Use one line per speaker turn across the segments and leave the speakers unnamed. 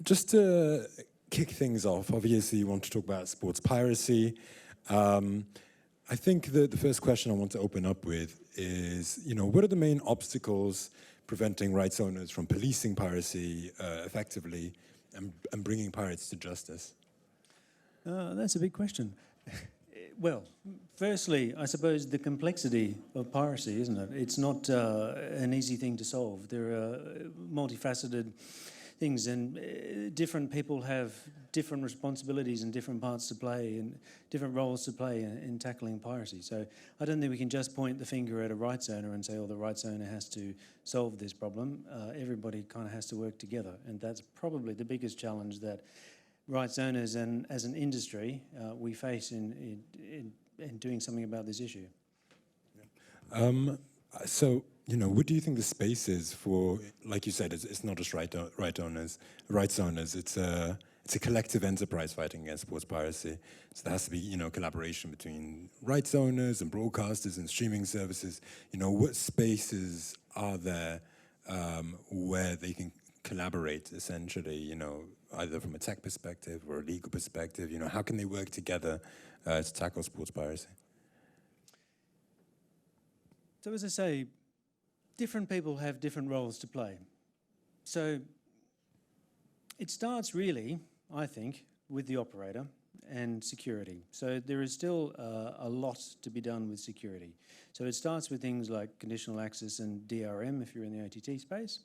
Just to kick things off, obviously you want to talk about sports piracy. I think that the first question I want to open up with is, what are the main obstacles preventing rights owners from policing piracy effectively and bringing pirates to justice?
That's a big question. Well, firstly, I suppose the complexity of piracy, isn't it? It's not an easy thing to solve. There are multifaceted things, and different people have different responsibilities and different parts to play and different roles to play in tackling piracy. So I don't think we can just point the finger at a rights owner and say, oh, the rights owner has to solve this problem. Everybody kind of has to work together, and that's probably the biggest challenge that rights owners and as an industry we face in doing something about this issue.
So, what do you think the space is for, like you said, it's not just rights owners, it's a collective enterprise fighting against sports piracy. So there has to be, collaboration between rights owners and broadcasters and streaming services. What spaces are there where they can collaborate, essentially, either from a tech perspective or a legal perspective? How can they work together to tackle sports piracy?
So as I say, different people have different roles to play. So it starts really, I think, with the operator and security. So there is still a lot to be done with security. So it starts with things like conditional access and DRM if you're in the OTT space.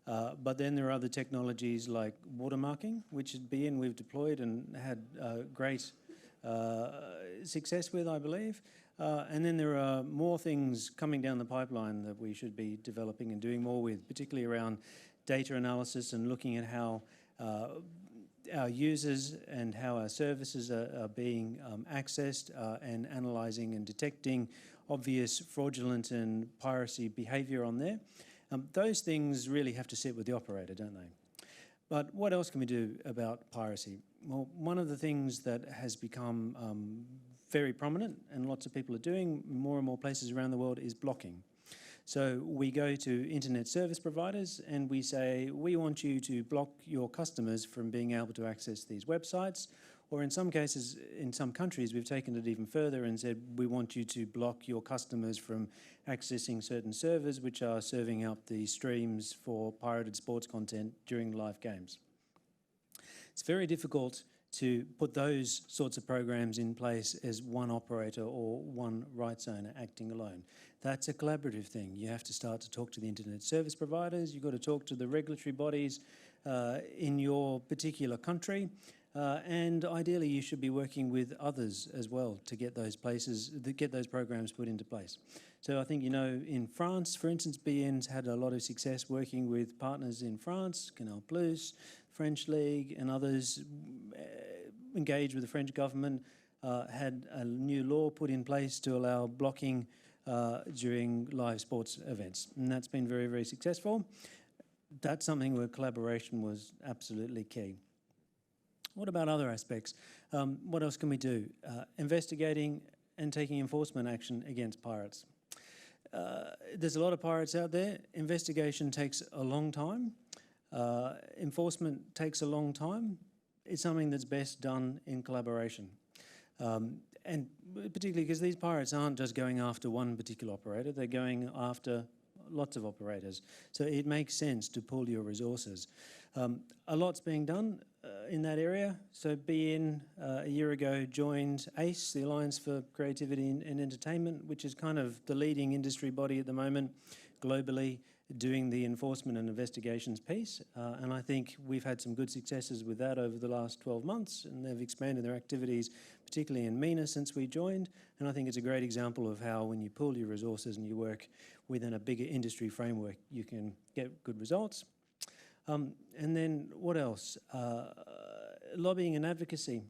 But then there are other technologies like watermarking, which at beIN we've deployed and had great success with, I believe. And then there are more things coming down the pipeline that we should be developing and doing more with, particularly around data analysis and looking at how our users and how our services are being accessed and analysing and detecting obvious fraudulent and piracy behaviour on there. Those things really have to sit with the operator, don't they? But what else can we do about piracy? Well, one of the things that has become very prominent and lots of people are doing more and more places around the world is blocking. So we go to internet service providers and we say, we want you to block your customers from being able to access these websites. Or in some cases, in some countries, we've taken it even further and said, we want you to block your customers from accessing certain servers which are serving up the streams for pirated sports content during live games. It's very difficult to put those sorts of programs in place as one operator or one rights owner acting alone. That's a collaborative thing. You have to start to talk to the internet service providers, you've got to talk to the regulatory bodies in your particular country, and ideally you should be working with others as well to get those programs put into place. So I think, in France, for instance, beIN's had a lot of success working with partners in France, Canal+, French League and others, engaged with the French government, had a new law put in place to allow blocking during live sports events. And that's been very, very successful. That's something where collaboration was absolutely key. What about other aspects? What else can we do? Investigating and taking enforcement action against pirates. There's a lot of pirates out there. Investigation takes a long time. Enforcement takes a long time. It's something that's best done in collaboration. And particularly because these pirates aren't just going after one particular operator, they're going after lots of operators. So it makes sense to pool your resources. A lot's being done in that area. So beIN a year ago joined ACE, the Alliance for Creativity and Entertainment, which is kind of the leading industry body at the moment globally doing the enforcement and investigations piece. And I think we've had some good successes with that over the last 12 months, and they've expanded their activities, particularly in MENA since we joined. And I think it's a great example of how when you pool your resources and you work within a bigger industry framework, you can get good results. And then what else? Lobbying and advocacy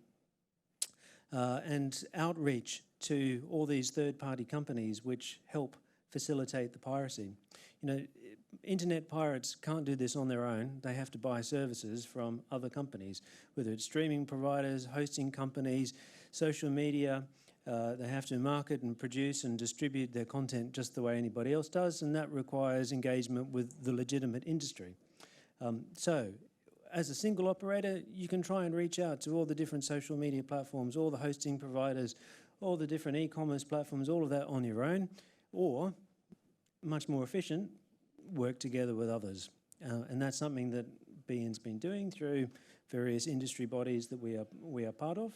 and outreach to all these third-party companies which help facilitate the piracy. Internet pirates can't do this on their own. They have to buy services from other companies, whether it's streaming providers, hosting companies, social media. They have to market and produce and distribute their content just the way anybody else does, and that requires engagement with the legitimate industry. So as a single operator, you can try and reach out to all the different social media platforms, all the hosting providers, all the different e-commerce platforms, all of that on your own, or, much more efficient, work together with others. And that's something that beIN's been doing through various industry bodies that we are part of.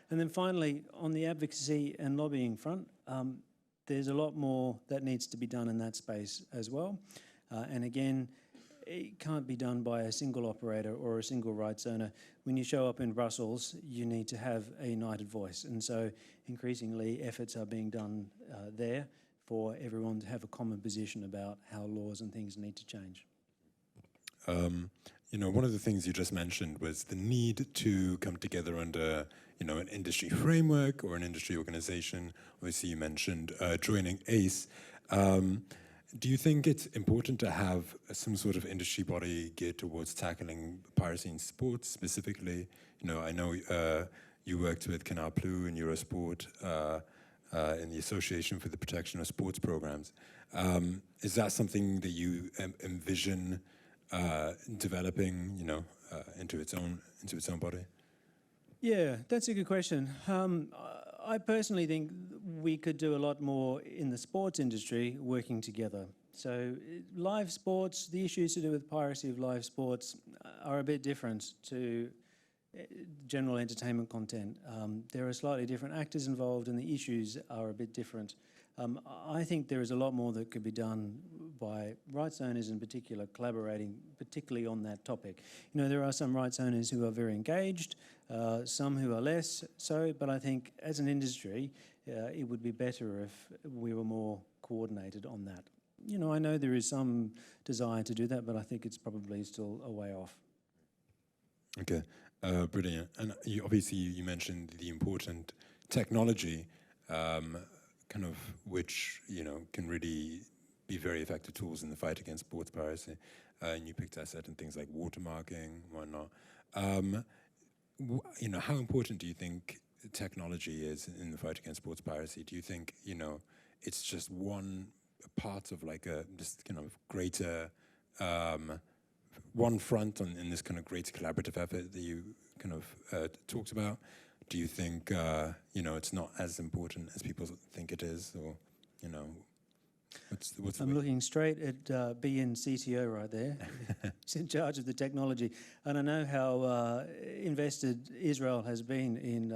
And then finally, on the advocacy and lobbying front, there's a lot more that needs to be done in that space as well. And again, it can't be done by a single operator or a single rights owner. When you show up in Brussels, you need to have a united voice. And so increasingly efforts are being done there for everyone to have a common position about how laws and things need to change.
You know, one of the things you just mentioned was the need to come together under, you know, an industry framework or an industry organization. Obviously, you mentioned joining ACE. Do you think it's important to have some sort of industry body geared towards tackling piracy in sports specifically? You know, I know you worked with Canal Plus and Eurosport in the Association for the Protection of Sports Programs. Is that something that you envision developing, you know, into its own body?
Yeah, that's a good question. I personally think we could do a lot more in the sports industry working together. So live sports, the issues to do with piracy of live sports are a bit different to general entertainment content. There are slightly different actors involved and the issues are a bit different. I think there is a lot more that could be done by rights owners in particular, collaborating particularly on that topic. You know, there are some rights owners who are very engaged, some who are less so, but I think as an industry, it would be better if we were more coordinated on that. You know, I know there is some desire to do that, but I think it's probably still a way off.
Okay, brilliant. And obviously you mentioned the important technology, kind of which, you know, can really be very effective tools in the fight against sports piracy. And you picked up certain things like watermarking, whatnot. You know, how important do you think technology is in the fight against sports piracy? Do you think, you know, it's just one part of like a just kind of greater one front in this kind of greater collaborative effort that you kind of talked about? Do you think, you know, it's not as important as people think it is, or, you know, what's
I'm looking straight at beIN CTO right there. He's in charge of the technology. And I know how invested Israel has been in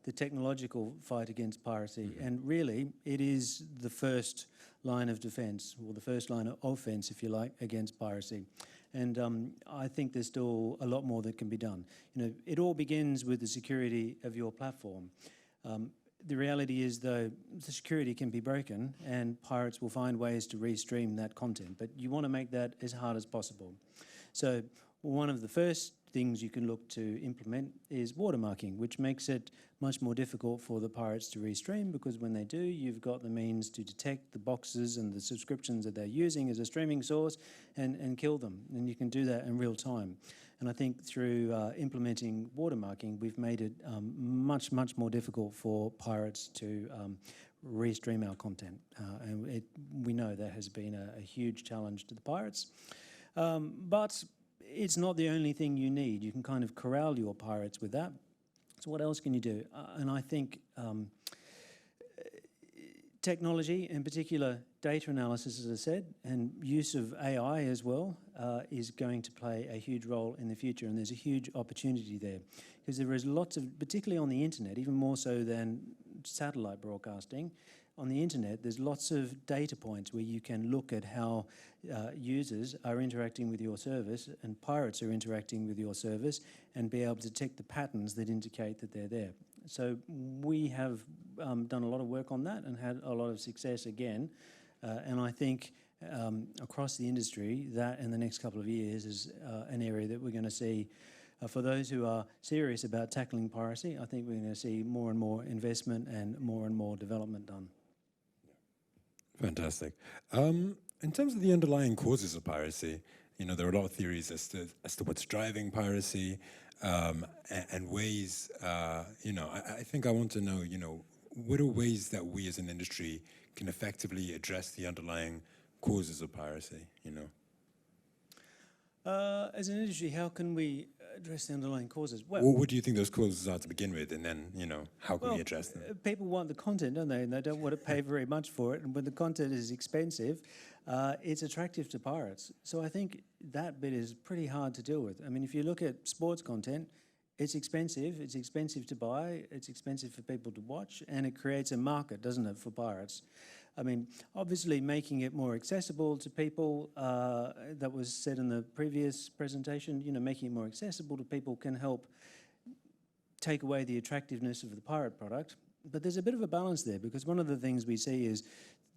the technological fight against piracy. Mm-hmm. And really, it is the first line of defense, or the first line of offense, if you like, against piracy. And I think there's still a lot more that can be done. You know, it all begins with the security of your platform. The reality is, though, the security can be broken and pirates will find ways to restream that content, but you want to make that as hard as possible. So one of the first things you can look to implement is watermarking, which makes it much more difficult for the pirates to restream, because when they do, you've got the means to detect the boxes and the subscriptions that they're using as a streaming source and kill them. And you can do that in real time. And I think through implementing watermarking, we've made it much, much more difficult for pirates to restream our content. And we know that has been a huge challenge to the pirates. But it's not the only thing you need. You can kind of corral your pirates with that. So what else can you do? And I think technology, in particular data analysis, as I said, and use of AI as well, is going to play a huge role in the future. And there's a huge opportunity there, because there is lots of, particularly on the internet, even more so than satellite broadcasting, on the internet, there's lots of data points where you can look at how users are interacting with your service and pirates are interacting with your service, and be able to detect the patterns that indicate that they're there. So we have done a lot of work on that and had a lot of success again. And I think across the industry, that in the next couple of years is an area that we're going to see. For those who are serious about tackling piracy, I think we're going to see more and more investment and more development done.
Fantastic. In terms of the underlying causes of piracy, you know, there are a lot of theories as to what's driving piracy, and ways, you know, I think I want to know, you know, what are ways that we as an industry can effectively address the underlying causes of piracy, you know?
As an industry, how can we address the underlying causes?
Well, what do you think those causes are to begin with, and then, you know, how can we address them?
People want the content, don't they? And they don't want to pay very much for it. And when the content is expensive, it's attractive to pirates. So I think that bit is pretty hard to deal with. I mean, if you look at sports content, it's expensive to buy, it's expensive for people to watch, and it creates a market, doesn't it, for pirates? I mean, obviously making it more accessible to people, that was said in the previous presentation, you know, making it more accessible to people can help take away the attractiveness of the pirate product. But there's a bit of a balance there, because one of the things we see is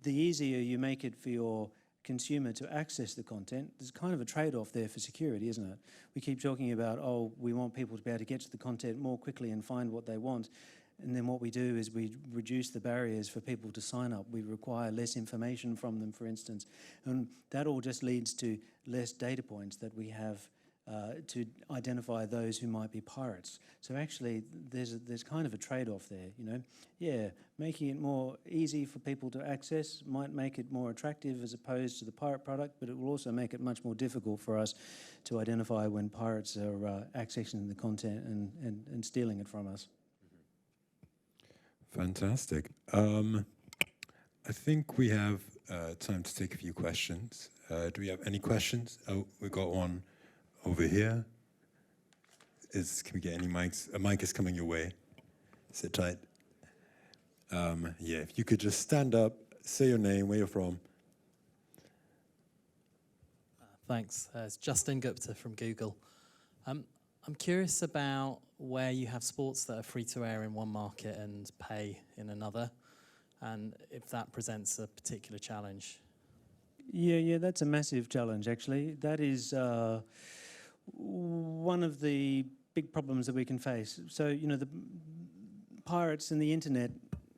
the easier you make it for your consumer to access the content, there's kind of a trade-off there for security, isn't it? We keep talking about, oh, we want people to be able to get to the content more quickly and find what they want. And then what we do is we reduce the barriers for people to sign up. We require less information from them, for instance. And that all just leads to less data points that we have to identify those who might be pirates. So actually, there's kind of a trade-off there, you know. Yeah, making it more easy for people to access might make it more attractive as opposed to the pirate product, but it will also make it much more difficult for us to identify when pirates are accessing the content and stealing it from us.
Fantastic. I think we have time to take a few questions. Do we have any questions? Oh, we got one over here. Can we get any mics? A mic is coming your way. Sit tight. Yeah, if you could just stand up, say your name, where you're from.
Thanks. It's Justin Gupta from Google. I'm curious about where you have sports that are free to air in one market and pay in another, and if that presents a particular challenge.
Yeah, that's a massive challenge, actually. That is one of the big problems that we can face. So, you know, the pirates and the internet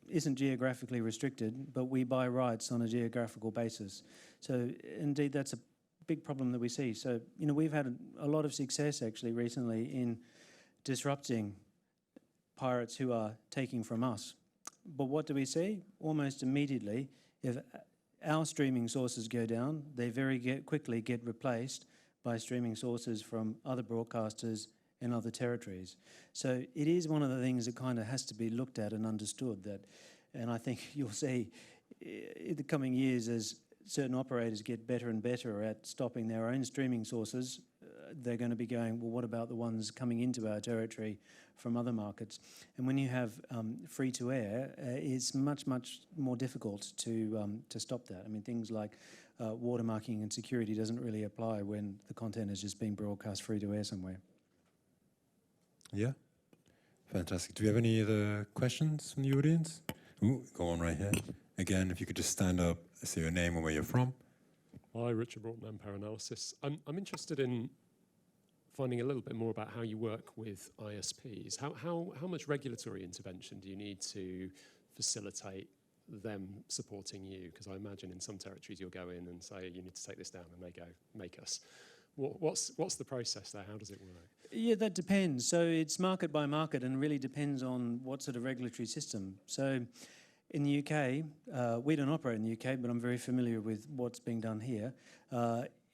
isn't geographically restricted, but we buy rights on a geographical basis. So, indeed, that's a big problem that we see. So, you know, we've had a lot of success, actually, recently in disrupting pirates who are taking from us. But what do we see? Almost immediately, if our streaming sources go down, they very quickly get replaced by streaming sources from other broadcasters in other territories. So it is one of the things that kind of has to be looked at and understood. That, and I think you'll see in the coming years as certain operators get better and better at stopping their own streaming sources, they're going to be going, well, what about the ones coming into our territory from other markets? And when you have free-to-air, it's much more difficult to stop that. I mean, things like watermarking and security doesn't really apply when the content is just being broadcast free-to-air somewhere.
Yeah, fantastic. Do we have any other questions from the audience? Ooh, go on right here. Again, if you could just stand up, say your name and where you're from.
Hi, Richard Broughton, Empire Analysis. I'm interested in finding a little bit more about how you work with ISPs. How much regulatory intervention do you need to facilitate them supporting you? Because I imagine in some territories you'll go in and say, you need to take this down, and they go, make us. What's the process there? How does it work?
Yeah, that depends. So it's market by market and really depends on what sort of regulatory system. So in the UK, we don't operate in the UK, but I'm very familiar with what's being done here.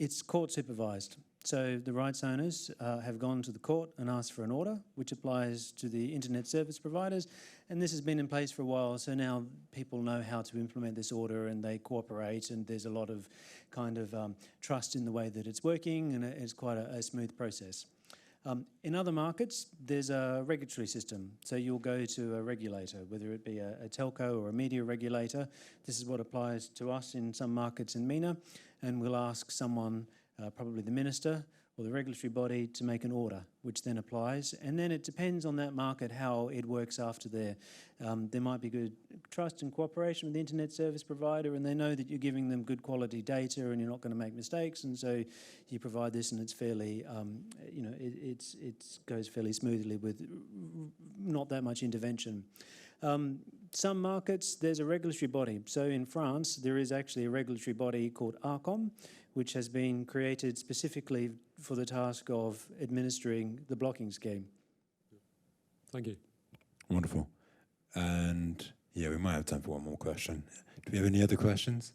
It's court supervised. So the rights owners have gone to the court and asked for an order, which applies to the internet service providers. And this has been in place for a while, so now people know how to implement this order and they cooperate, and there's a lot of kind of trust in the way that it's working, and it's quite a smooth process. In other markets, there's a regulatory system. So you'll go to a regulator, whether it be a telco or a media regulator. This is what applies to us in some markets in MENA, and we'll ask someone, probably the minister or the regulatory body, to make an order, which then applies. And then it depends on that market how it works after there. There might be good trust and cooperation with the internet service provider, and they know that you're giving them good quality data and you're not going to make mistakes, and so you provide this, and it's fairly, you know, it goes fairly smoothly with not that much intervention. Some markets, there's a regulatory body. So in France, there is actually a regulatory body called ARCOM, which has been created specifically for the task of administering the blocking scheme.
Thank you.
Wonderful. And yeah, we might have time for one more question. Do we have any other questions?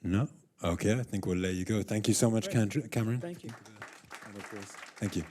No? Okay, I think we'll let you go. Thank you so much,
Great.
Cameron.
Thank you.
Thank you.